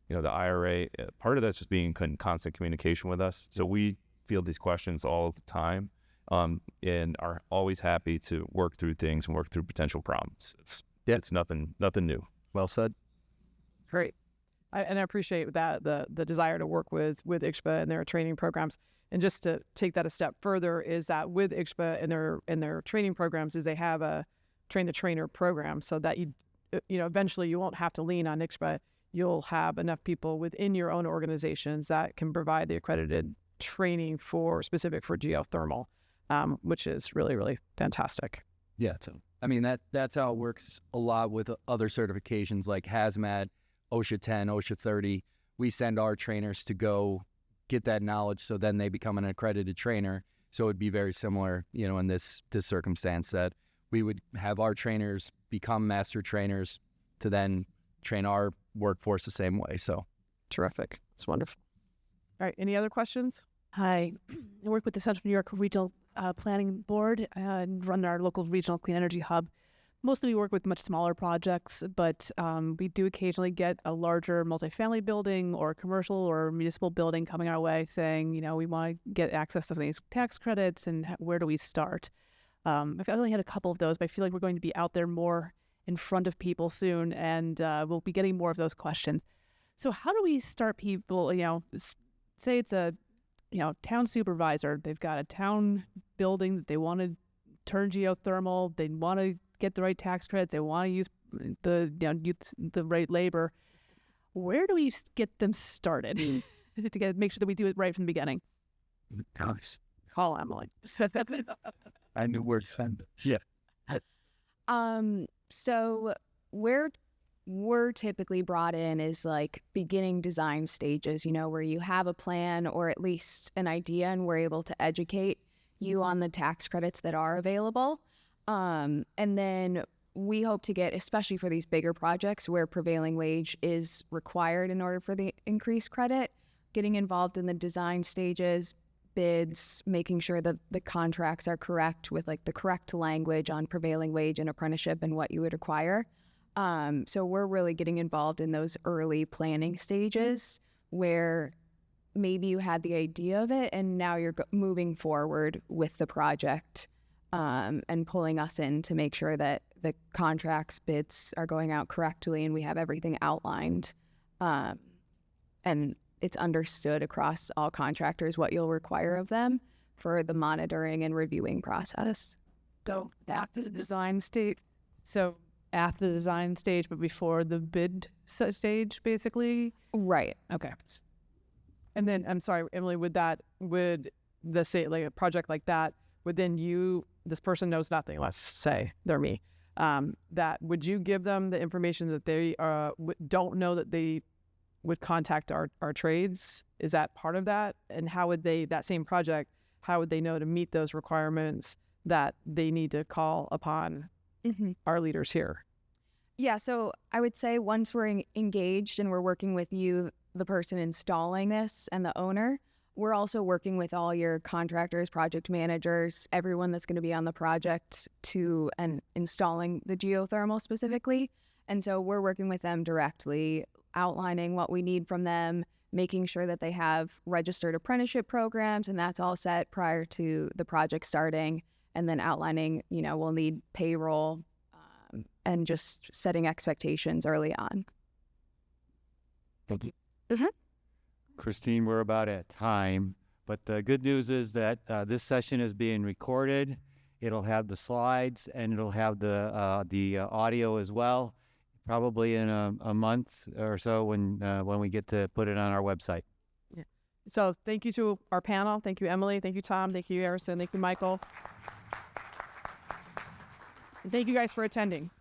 the IRA, part of that's just being in constant communication with us. So we field these questions all the time, and are always happy to work through things and work through potential problems. It's nothing new. Well said. Great. I appreciate that, the desire to work with ICHPA and their training programs. And just to take that a step further, is that with ICHPA and their training programs, is they have a train the trainer program, so that eventually you won't have to lean on ICHPA. you'll have enough people within your own organizations that can provide the accredited training specific for geothermal, which is really, really fantastic. Yeah, so I mean that's how it works a lot with other certifications like hazmat, OSHA 10, OSHA 30. We send our trainers to go get that knowledge, so then they become an accredited trainer. So it'd be very similar, in this circumstance, that we would have our trainers become master trainers to then train our workforce the same way. So terrific. It's wonderful. All right. Any other questions? Hi, I work with the Central New York Regional Planning Board and run our local regional clean energy hub. Mostly we work with much smaller projects, but we do occasionally get a larger multifamily building or commercial or municipal building coming our way saying, we want to get access to these tax credits and where do we start? I've only had a couple of those, but I feel like we're going to be out there more in front of people soon, and we'll be getting more of those questions. So how do we start people, say it's a town supervisor, they've got a town building that they want to turn geothermal, they want to get the right tax credits, they want to use the right labor. Where do we get them started to make sure that we do it right from the beginning? Gosh, Call Emily. I knew where to send it. Yeah. So where we're typically brought in is like beginning design stages, where you have a plan or at least an idea, and we're able to educate you on the tax credits that are available. And then we hope to get, especially for these bigger projects where prevailing wage is required in order for the increased credit, getting involved in the design stages, bids, making sure that the contracts are correct with like the correct language on prevailing wage and apprenticeship and what you would require. So we're really getting involved in those early planning stages where maybe you had the idea of it and now you're moving forward with the project, and pulling us in to make sure that the contracts, bids are going out correctly and we have everything outlined. And it's understood across all contractors what you'll require of them for the monitoring and reviewing process. So after the design stage, but before the bid stage, basically? Right. Okay. And then, I'm sorry, Emily, would the say like a project like that, this person knows nothing, let's say they're me, that would you give them the information that they don't know that they would contact our trades? Is that part of that? And how would that same project, how would they know to meet those requirements that they need to call upon our leaders here? Yeah, so I would say once we're engaged and we're working with you, the person installing this and the owner, we're also working with all your contractors, project managers, everyone that's going to be on the project and installing the geothermal specifically. And so we're working with them directly, outlining what we need from them, making sure that they have registered apprenticeship programs, and that's all set prior to the project starting, and then outlining, we'll need payroll, and just setting expectations early on. Thank you. Christine, we're about at time, but the good news is that this session is being recorded. It'll have the slides and it'll have the audio as well, probably in a month or so when we get to put it on our website. Yeah. So thank you to our panel. Thank you, Emily. Thank you, Tom. Thank you, Harrison. Thank you, Michael. And thank you guys for attending.